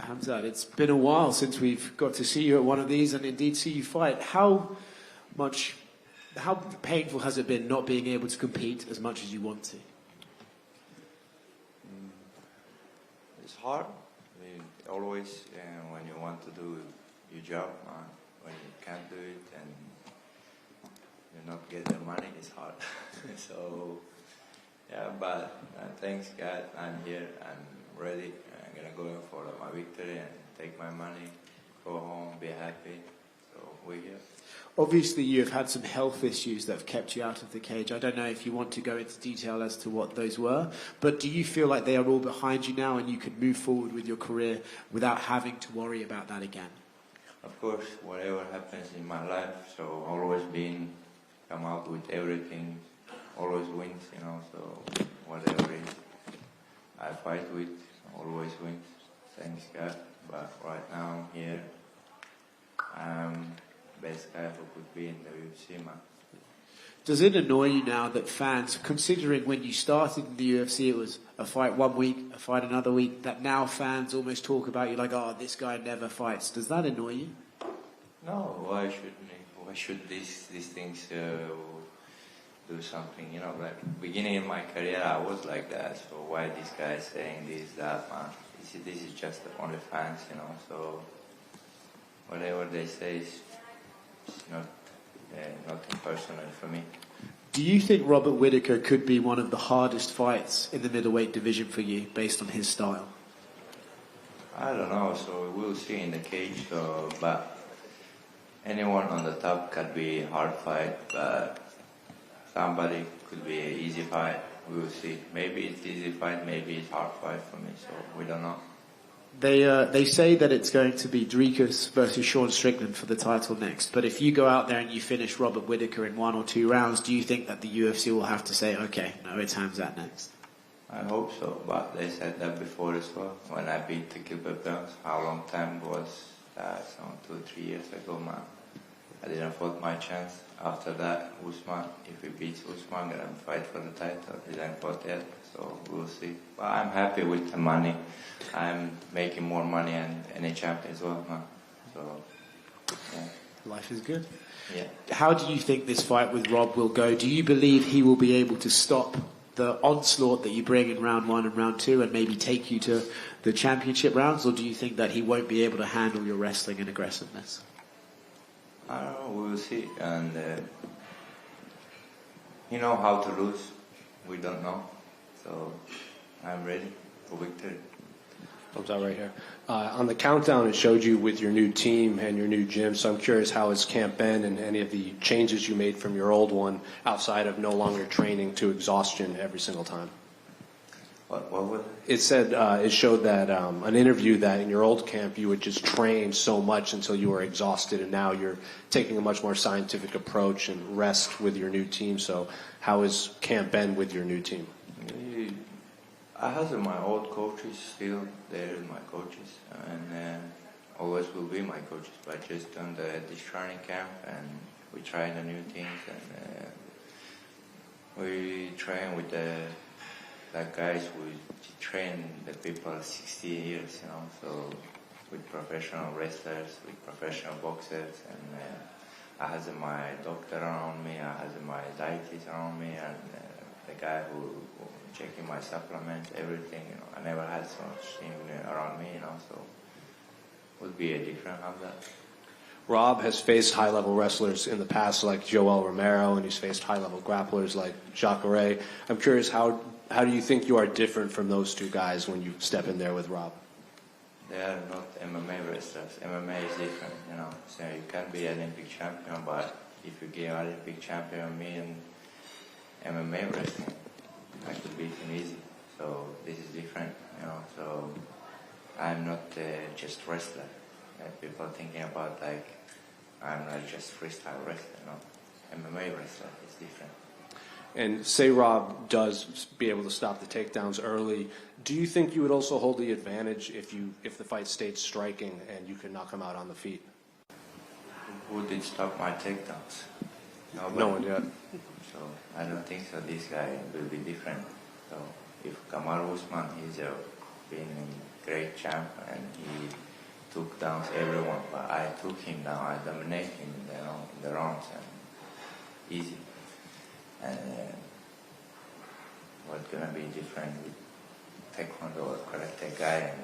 Khamzat, it's been a while since we've got to see you at one of these and indeed see you fight. How painful has it been not being able to compete as much as you want to? It's hard. I mean, always when you want to do your job, when you can't do it and you not get the money, it's hard. So, yeah, but thanks God, I'm here, I'm ready. I'm gonna go in for my victory and take my money, go home, be happy. So we're here. Obviously, you have had some health issues that have kept you out of the cage. I don't know if you want to go into detail as to what those were, but do you feel like they are all behind you now and you can move forward with your career without having to worry about that again? Of course, whatever happens in my life, so always come out with everything, always wins, you know, so whatever it is I fight with, always wins, thanks God. But right now I'm here, I'm best guy who could be in the UFC, man. Does it annoy you now that fans, considering when you started in the UFC it was a fight one week, a fight another week, that now fans almost talk about you like, oh, this guy never fights? Does that annoy you? No, why shouldn't he? Why should these things do something? You know, like beginning in my career I was like that, so why this guy saying this, that, man? This is just only fans, you know, so whatever they say is nothing personal for me. Do you think Robert Whittaker could be one of the hardest fights in the middleweight division for you, based on his style? I don't know, so we'll see in the cage, but anyone on the top could be a hard fight, but somebody could be an easy fight. We will see. Maybe it's easy fight, maybe it's hard fight for me, so we don't know. They say that it's going to be Dricus versus Sean Strickland for the title next. But if you go out there and you finish Robert Whittaker in 1 or 2 rounds, do you think that the UFC will have to say, okay, no, it's Khamzat next? I hope so, but they said that before as well. When I beat the Gilbert Burns, how long time was that? 2 or 3 years ago, man. I didn't fought my chance. After that, Usman, if he beats Usman, I'm gonna fight for the title. He didn't fought yet, so we'll see. But I'm happy with the money. I'm making more money than any champion as well, man. So, yeah. Life is good. Yeah. How do you think this fight with Rob will go? Do you believe he will be able to stop the onslaught that you bring in round 1 and round 2 and maybe take you to the championship rounds, or do you think that he won't be able to handle your wrestling and aggressiveness? I don't know, we'll see. And you know how to lose. We don't know. So I'm ready for victory. Comes out right here. On the countdown, it showed you with your new team and your new gym. So I'm curious, how has camp been and any of the changes you made from your old one outside of no longer training to exhaustion every single time? What was it? It said, it showed that an interview that in your old camp you would just train so much until you were exhausted, and now you're taking a much more scientific approach and rest with your new team. So how has camp been with your new team? I have my old coaches still there, my coaches, and always will be my coaches. But just on this training camp, and we try the new things, and we train with the guys who train the people 60 years, you know. So with professional wrestlers, with professional boxers, and I have my doctor around me, I have my dietitian around me, and the guy who checking my supplements, everything, you know. I never had so much team around me, you know, so it would be a different of that. Rob has faced high-level wrestlers in the past like Joel Romero, and he's faced high-level grapplers like Jacare. I'm curious, how do you think you are different from those two guys when you step in there with Rob? They are not MMA wrestlers. MMA is different, you know. So you can be Olympic champion, but if you get Olympic champion, me and MMA wrestling, I could beat him easy. So this is different, you know. So I'm not just wrestler. People thinking about like I'm not just freestyle wrestler, no. MMA wrestler is different. And say Rob does be able to stop the takedowns early, do you think you would also hold the advantage if the fight stayed striking and you could knock him out on the feet? Who did stop my takedowns? Nobody. No one yet. So I don't think so. This guy will be different. So if Kamaru Usman, he's been in great champ, and he took down everyone, but I took him down. I dominated him in the rounds, and easy. And what's gonna be different with Taekwondo or Karate guy and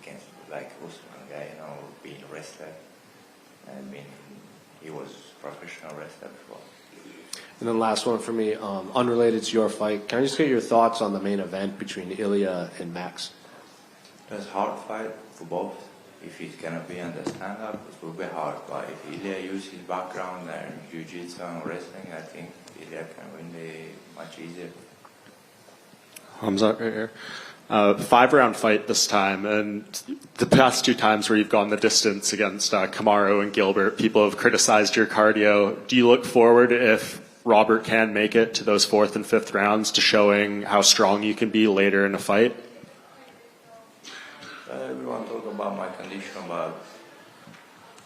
against like Usman guy, being a wrestler. He was professional wrestler before. And then last one for me, unrelated to your fight. Can I just get your thoughts on the main event between Ilya and Max? That's a hard fight for both. If he's gonna be on the stand-up, it will be hard. But if Ilya uses his background and jiu-jitsu and wrestling, I think Ilya can win much easier. Khamzat right here. 5-round fight this time, and the past 2 times where you've gone the distance against Kamaru and Gilbert, people have criticized your cardio. Do you look forward, if Robert can make it to those 4th and 5th rounds, to showing how strong you can be later in a fight? Everyone talk about my condition, but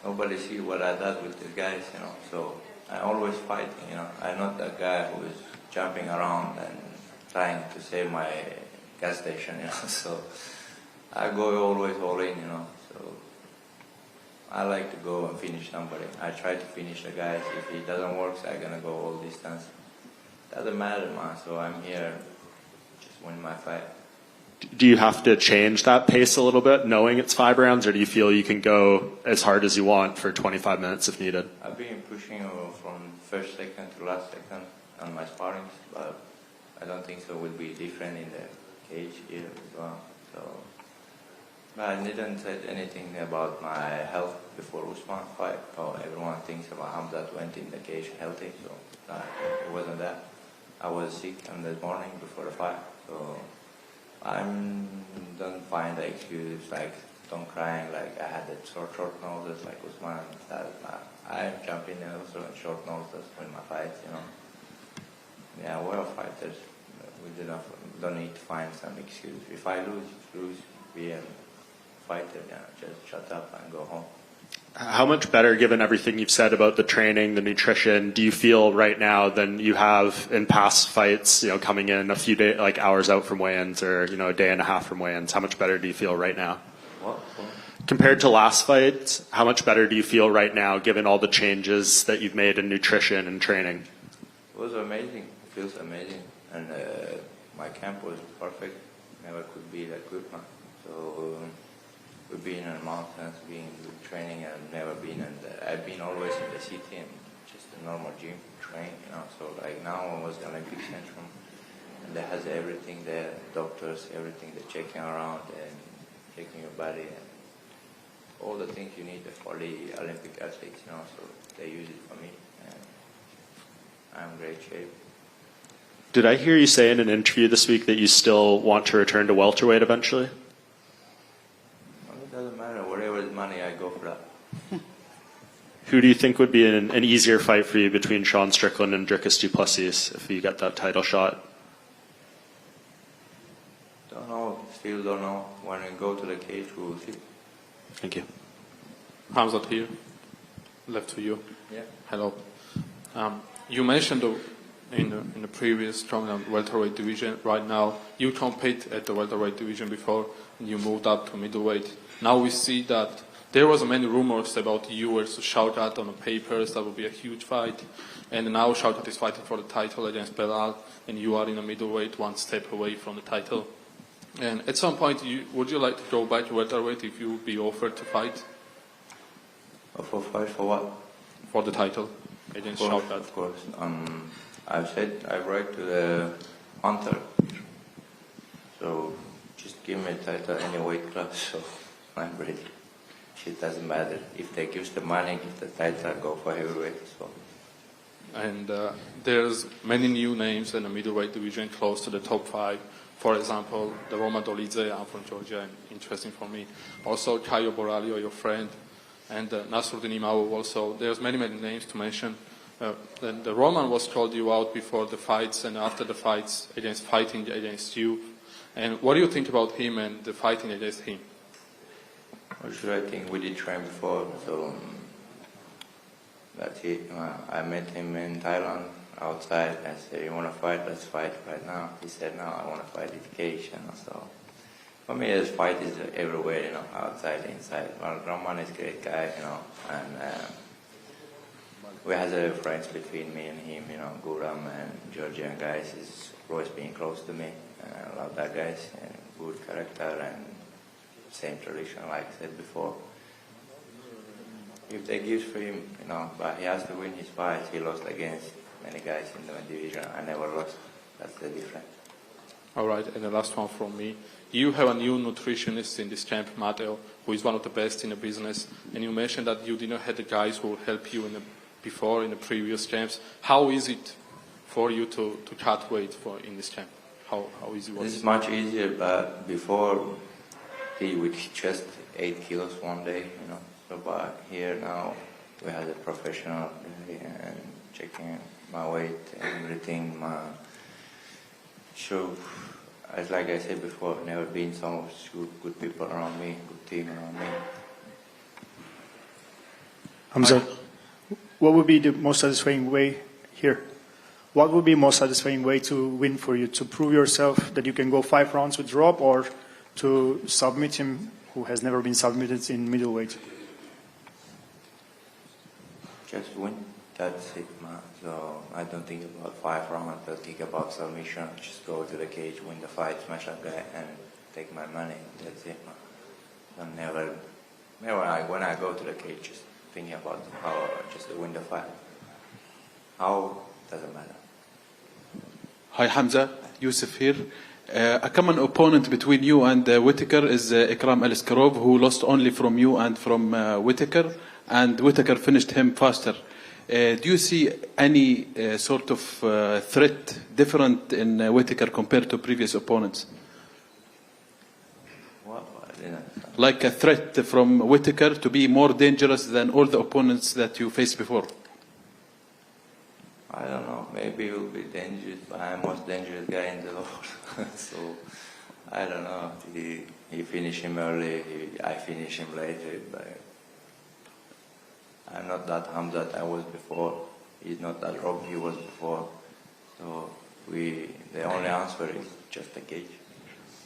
nobody see what I did with the guys, So I always fight, I'm not that guy who is jumping around and trying to save my gas station, So I go always all in, So I like to go and finish somebody. I try to finish the guys. If it doesn't work, I'm gonna go all distance. Doesn't matter, man. So I'm here, just win my fight. Do you have to change that pace a little bit, knowing it's 5 rounds, or do you feel you can go as hard as you want for 25 minutes if needed? I've been pushing from first second to last second on my sparrings, but I don't think so. It will be different in the cage here as well. So, but I didn't say anything about my health before Usman fight. Everyone thinks about Khamzat went in the cage healthy, so it wasn't that. I was sick on the morning before the fight, so I don't find the excuse like don't crying like I had the short noses like Usman. I'm jumping in also in short noses in my fights, Yeah, we're fighters. We don't need to find some excuse. If I lose, be a fighter. Just shut up and go home. How much better, given everything you've said about the training, the nutrition, do you feel right now than you have in past fights? Coming in a few days, like hours out from weigh-ins, or a day and a half from weigh-ins. How much better do you feel right now? What? Compared to last fights, how much better do you feel right now, given all the changes that you've made in nutrition and training? It was amazing. It feels amazing, and my camp was perfect. Never could be that good, man. So we've been in the mountains, been training, and never been I've been always in the city and just a normal gym train, So like now I was the Olympic Centrum, and that has everything there, doctors, everything. They're checking around and checking your body and all the things you need for the Olympic athletes, So they use it for me, and I'm in great shape. Did I hear you say in an interview this week that you still want to return to welterweight eventually? It doesn't matter. Whatever is money, I go for that. Who do you think would be an easier fight for you between Sean Strickland and Dricus du Plessis if you get that title shot? Don't know. Still don't know. When we go to the cage, we will see. Thank you. Khamzat here. Left to you. Yeah. Hello. You mentioned in the previous strongman welterweight division. Right now, you compete at the welterweight division before, and you moved up to middleweight. Now we see that there was many rumors about you versus Shaukat on the papers. That would be a huge fight. And now Shaukat is fighting for the title against Belal, and you are in a middleweight, one step away from the title. And at some point, would you like to go back to welterweight if you would be offered to fight? For fight for what? For the title against Shaukat. Of course. I've said I write to the hunter. So just give me a title any weight class. So I'm ready. It doesn't matter. If they give the money, give the title, I go for heavyweight. So. And there's many new names in the middleweight division close to the top 5. For example, the Roma Dolidze, I'm from Georgia, and interesting for me. Also, Caio Borralho, your friend, and Nasruddin Imavov also. There's many names to mention. Then the Roman was called you out before the fights and after the fights fighting against you. And what do you think about him and the fighting against him? What should I think? We did train before, so that's it. I met him in Thailand outside. I said, "You want to fight? Let's fight right now." He said, "No, I want to fight in the cage." So For me, this fight is everywhere, you know, outside, inside. Well, Roman is a great guy, you know, and we have a friends between me and him, you know, Guram and Georgian guys is always being close to me. And I love that guys, and good character and same tradition, like I said before. If they give for him, you know, but he has to win his fights. He lost against many guys in the division. I never lost. That's the difference. All right, and the last one from me. You have a new nutritionist in this camp, Mateo, who is one of the best in the business. And you mentioned that you didn't have the guys who help you in the previous camps. How is it for you to cut weight in this camp? How easy was it? This is much easier, but before he would just 8 kilos one day, you know. So, but here now we have a professional and checking my weight and everything. So, as like I said before, never been so much good people around me, good team around me. Khamzat, what would be the most satisfying way here? What would be the most satisfying way to win for you? To prove yourself that you can go 5 rounds with Rob, or to submit him, who has never been submitted in middleweight? Just win. That's it, man. So I don't think about 5 rounds. I don't think about submission. Just go to the cage, win the fight, smash that guy, and take my money. That's it, man. So never when I go to the cage, just thinking about how just to win the fight. How doesn't matter. Hi Hamza, Yusuf here. A common opponent between you and Whittaker is Ikram Aliskarov, who lost only from you and from Whittaker, and Whittaker finished him faster. Do you see any sort of threat different in Whittaker compared to previous opponents? What? Like a threat from Whittaker to be more dangerous than all the opponents that you faced before? I don't know. Maybe he will be dangerous, but I'm the most dangerous guy in the world. So I don't know. He finished him early. I finished him later. But I'm not that Khamzat I was before. He's not that Rob he was before. So the only answer is just a cage.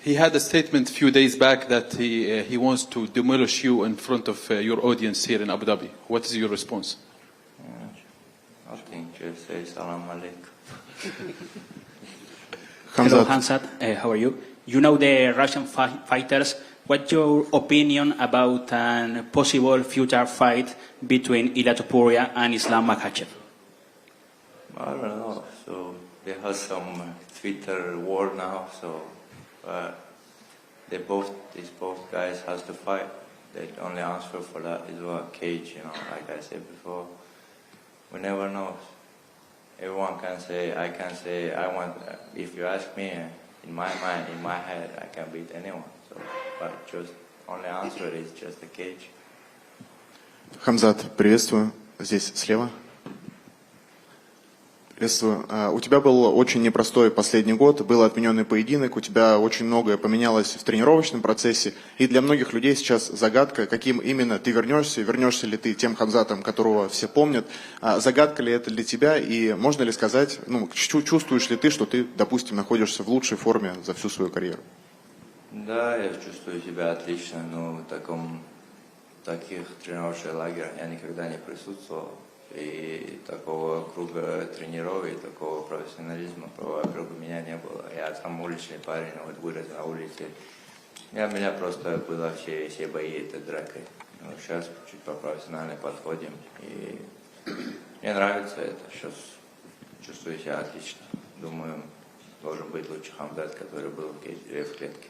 He had a statement a few days back that he wants to demolish you in front of your audience here in Abu Dhabi. What is your response? Nothing. Just say salam alaikum. Hello, Khamzat. How are you? You know the Russian fighters. What's your opinion about a possible future fight between Ilia Topuria and Islam Makhachev? I don't know. So they have some Twitter war now. So these both guys has to fight. The only answer for that is a cage. You know, like I said before, we never know. Everyone can say, I can say, I want. If you ask me, in my mind, in my head, I can beat anyone. So, but just only answer is just a cage. Khamzat, приветствую. Здесь слева. Приветствую. У тебя был очень непростой последний год, был отмененный поединок, у тебя очень многое поменялось в тренировочном процессе, и для многих людей сейчас загадка, каким именно ты вернешься ли ты тем Кhamзатом, которого все помнят, загадка ли это для тебя, и можно ли сказать, чувствуешь ли ты, что ты, допустим, находишься в лучшей форме за всю свою карьеру? Да, я чувствую себя отлично, но в таких тренировочных лагерях я никогда не присутствовал. И такого круга тренировок, такого профессионализма вокруг меня не было. Я сам уличный парень, вот вырос на улице. Меня просто было все бои этой дракой. Но сейчас чуть по-профессионально подходим. И мне нравится это. Сейчас чувствую себя отлично. Думаю, должен быть лучший Khamzat, который был в клетке.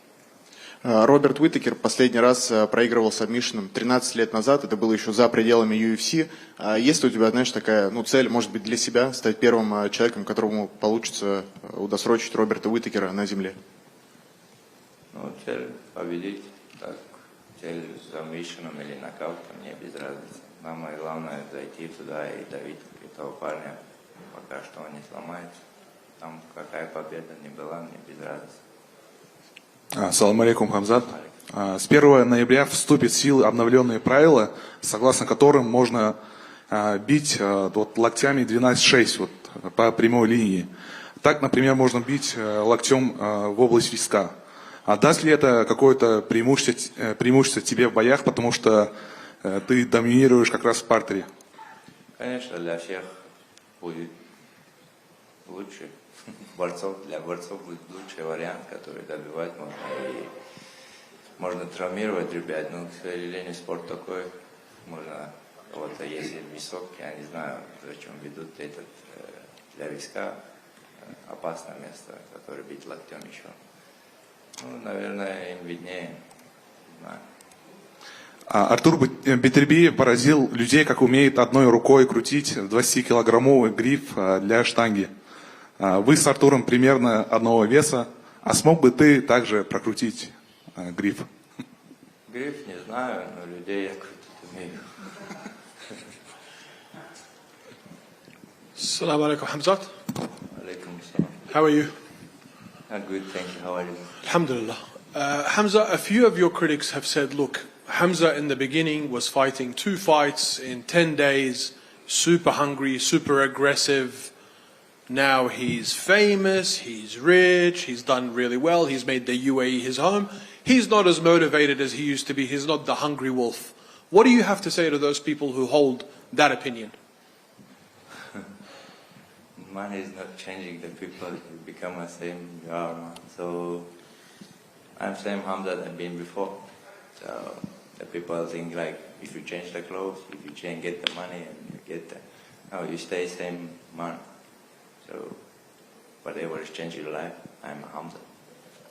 Роберт Уитакер последний раз проигрывал сабмишином 13 лет назад, это было еще за пределами UFC. Есть ли у тебя, знаешь, такая цель, может быть, для себя, стать первым человеком, которому получится удосрочить Роберта Уитакера на земле? Цель победить, так, цель сабмишином или нокаутом, мне без разницы. Самое главное зайти туда и давить этого парня, пока что он не сломается. Там какая победа не была, мне без разницы. Ассаламу алейкум, Khamzat. С 1 ноября вступят в силу обновленные правила, согласно которым можно бить локтями 12-6 по прямой линии. Так, например, можно бить локтем в область виска. А даст ли это какое-то преимущество тебе в боях, потому что ты доминируешь как раз в партере? Конечно, для всех будет лучше. Для борцов будет лучший вариант, который добивать можно. И можно травмировать ребят, но, к сожалению, спорт такой. Можно кого-то, если висок, я не знаю, зачем ведут этот для виска опасное место, которое бить локтем еще. Ну, наверное, им виднее. Не знаю. Артур Бетербиев поразил людей, как умеет одной рукой крутить 20-килограммовый гриф для штанги. Вы с Артуром примерно одного веса, а смог бы ты также прокрутить гриф? Гриф не знаю, но людей я крутить умею. Assalamu alaikum, Khamzat. Alaikum salam. How are you? I'm good, thank you. How are you? Alhamdulillah. Hamza, a few of your critics have said, look, Hamza in the beginning was fighting 2 fights in 10 days, super hungry, super aggressive. Now he's famous, he's rich, he's done really well, he's made the UAE his home. He's not as motivated as he used to be, he's not the hungry wolf. What do you have to say to those people who hold that opinion? Money is not changing the people, you become the same you are, man. So I'm same Hamza that I've been before. So the people think like if you change the clothes, if you change get the money and you get the, no, you stay same man. So whatever is changing your life, I'm Hamza.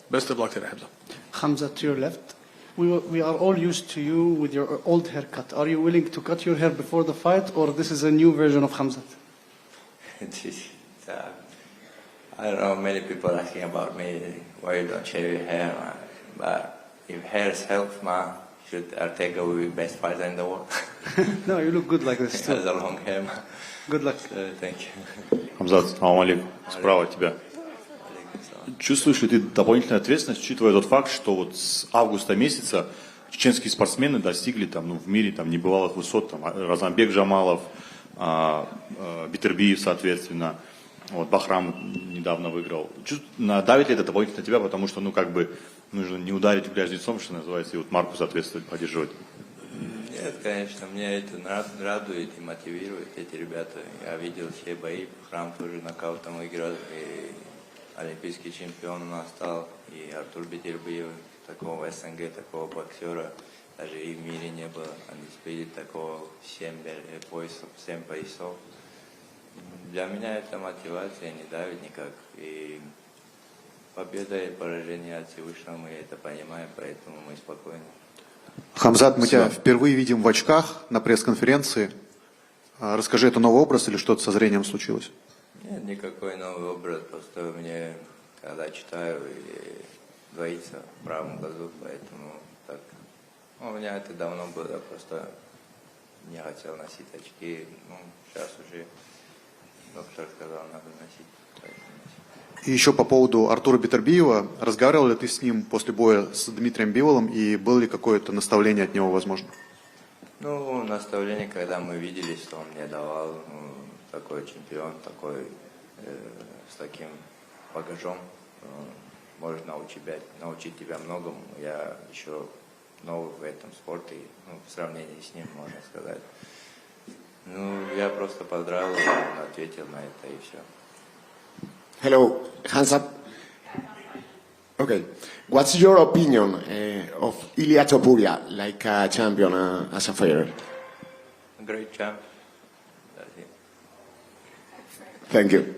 Best of luck today, Hamza. Khamzat, to your left. We are all used to you with your old haircut. Are you willing to cut your hair before the fight, or this is a new version of Khamzat? I don't know, many people asking about me, why you don't shave your hair, man. But if hair helps, man, should Ortega will be best fighter in the world. No, you look good like this He too. has a long hair, man. Good luck. Thank you. Хамзат, салам алейкум. Справа от тебя. Чувствуешь ли ты дополнительную ответственность, учитывая тот факт, что вот с августа месяца чеченские спортсмены достигли там, в мире там, небывалых высот, там, Разамбек Джамалов, Бетербиев, соответственно, вот, Бахрам недавно выиграл. Давит ли это дополнительно на тебя, потому что, нужно не ударить в грязь лицом, что называется, и вот марку, соответственно, поддерживать? Нет, конечно, мне это радует и мотивирует эти ребята. Я видел все бои, Бахрам тоже нокаутом выиграл, и олимпийский чемпион у нас стал, и Артур Бетербиев, такого СНГ, такого боксера, даже и в мире не было. Они спели такого 7 поясов. Для меня это мотивация не давит никак. И победа и поражение от Всевышнего, мы это понимаем, поэтому мы спокойны. Хамзат, мы тебя впервые видим в очках на пресс-конференции. Расскажи, это новый образ или что-то со зрением случилось? Нет, никакой новый образ, просто мне, когда читаю, и двоится в правом глазу, поэтому так. У меня это давно было, просто не хотел носить очки, сейчас уже доктор сказал, надо носить. И еще по поводу Артура Бетербиева. Разговаривал ли ты с ним после боя с Дмитрием Биволом, и было ли какое-то наставление от него возможно? Наставление, когда мы виделись, что он мне давал, такой чемпион, такой с таким багажом, может научить тебя многому. Я еще новый в этом спорте, в сравнении с ним, можно сказать. Я просто поздравил, ответил на это и все. Hello, hands up. Okay, what's your opinion of Ilia Topuria, like a champion as a fighter? A great champ. That's it. Thank you.